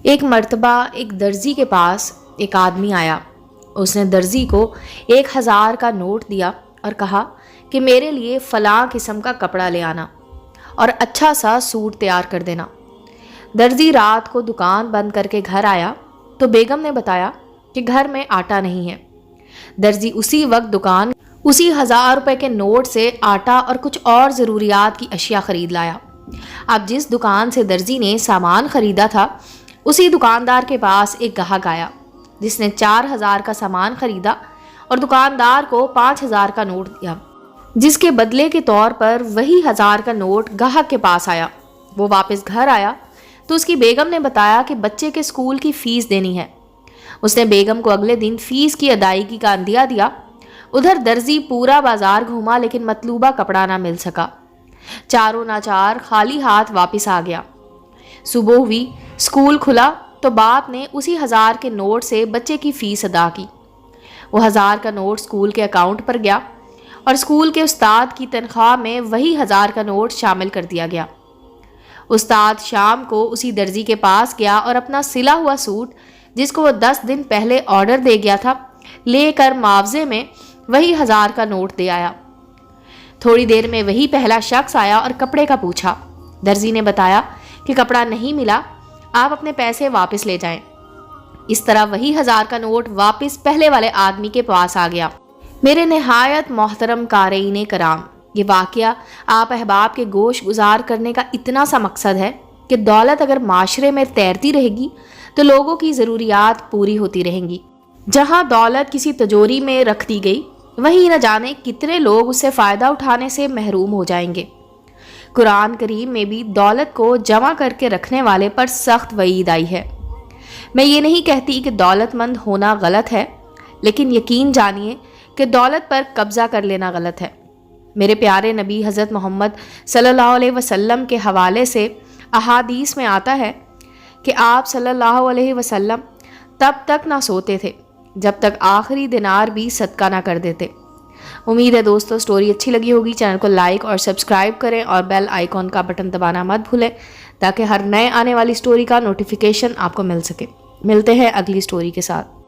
ایک مرتبہ ایک درزی کے پاس ایک آدمی آیا۔ اس نے درزی کو 1000 کا نوٹ دیا اور کہا کہ میرے لیے فلاں قسم کا کپڑا لے آنا اور اچھا سا سوٹ تیار کر دینا۔ درزی رات کو دکان بند کر کے گھر آیا تو بیگم نے بتایا کہ گھر میں آٹا نہیں ہے۔ درزی اسی وقت دکان اسی 1000 روپے کے نوٹ سے آٹا اور کچھ اور ضروریات کی اشیاء خرید لایا۔ اب جس دکان سے درزی نے سامان خریدا تھا اسی دکاندار کے پاس ایک گاہک آیا جس نے 4000 کا سامان خریدا اور دکاندار کو 5000 کا نوٹ دیا، جس کے بدلے کے طور پر وہی 1000 کا نوٹ گاہک کے پاس آیا۔ وہ واپس گھر آیا تو اس کی بیگم نے بتایا کہ بچے کے اسکول کی فیس دینی ہے۔ اس نے بیگم کو اگلے دن فیس کی ادائیگی کا عندیہ دیا۔ ادھر درزی پورا بازار گھوما لیکن مطلوبہ کپڑا نہ مل سکا۔ چاروں ناچار خالی ہاتھ واپس آ گیا۔ صبح ہوئی، اسکول کھلا تو باپ نے اسی 1000 کے نوٹ سے بچے کی فیس ادا کی۔ وہ 1000 کا نوٹ اسکول کے اکاؤنٹ پر گیا اور اسکول کے استاد کی تنخواہ میں وہی 1000 کا نوٹ شامل کر دیا گیا۔ استاد شام کو اسی درزی کے پاس گیا اور اپنا سلا ہوا سوٹ جس کو وہ 10 دن پہلے آرڈر دے گیا تھا لے کر معاوضے میں وہی 1000 کا نوٹ دے آیا۔ تھوڑی دیر میں وہی پہلا شخص آیا اور کپڑے کا پوچھا۔ درزی نے بتایا کہ کپڑا نہیں ملا، آپ اپنے پیسے واپس لے جائیں۔ اس طرح وہی 1000 کا نوٹ واپس پہلے والے آدمی کے پاس آ گیا۔ میرے نہایت محترم قارئین کرام، یہ واقعہ آپ احباب کے گوش گزار کرنے کا اتنا سا مقصد ہے کہ دولت اگر معاشرے میں تیرتی رہے گی تو لوگوں کی ضروریات پوری ہوتی رہیں گی۔ جہاں دولت کسی تجوری میں رکھ دی گئی وہیں نہ جانے کتنے لوگ اس سے فائدہ اٹھانے سے محروم ہو جائیں گے۔ قرآن کریم میں بھی دولت کو جمع کر کے رکھنے والے پر سخت وعید آئی ہے۔ میں یہ نہیں کہتی کہ دولت مند ہونا غلط ہے، لیکن یقین جانیے کہ دولت پر قبضہ کر لینا غلط ہے۔ میرے پیارے نبی حضرت محمد صلی اللہ علیہ وسلم کے حوالے سے احادیث میں آتا ہے کہ آپ صلی اللہ علیہ وسلم تب تک نہ سوتے تھے جب تک آخری دینار بھی صدقہ نہ کر دیتے۔ امید ہے دوستو سٹوری اچھی لگی ہوگی۔ چینل کو لائک اور سبسکرائب کریں اور بیل آئیکن کا بٹن دبانا مت بھولیں تاکہ ہر نئے آنے والی سٹوری کا نوٹیفیکیشن آپ کو مل سکے۔ ملتے ہیں اگلی سٹوری کے ساتھ۔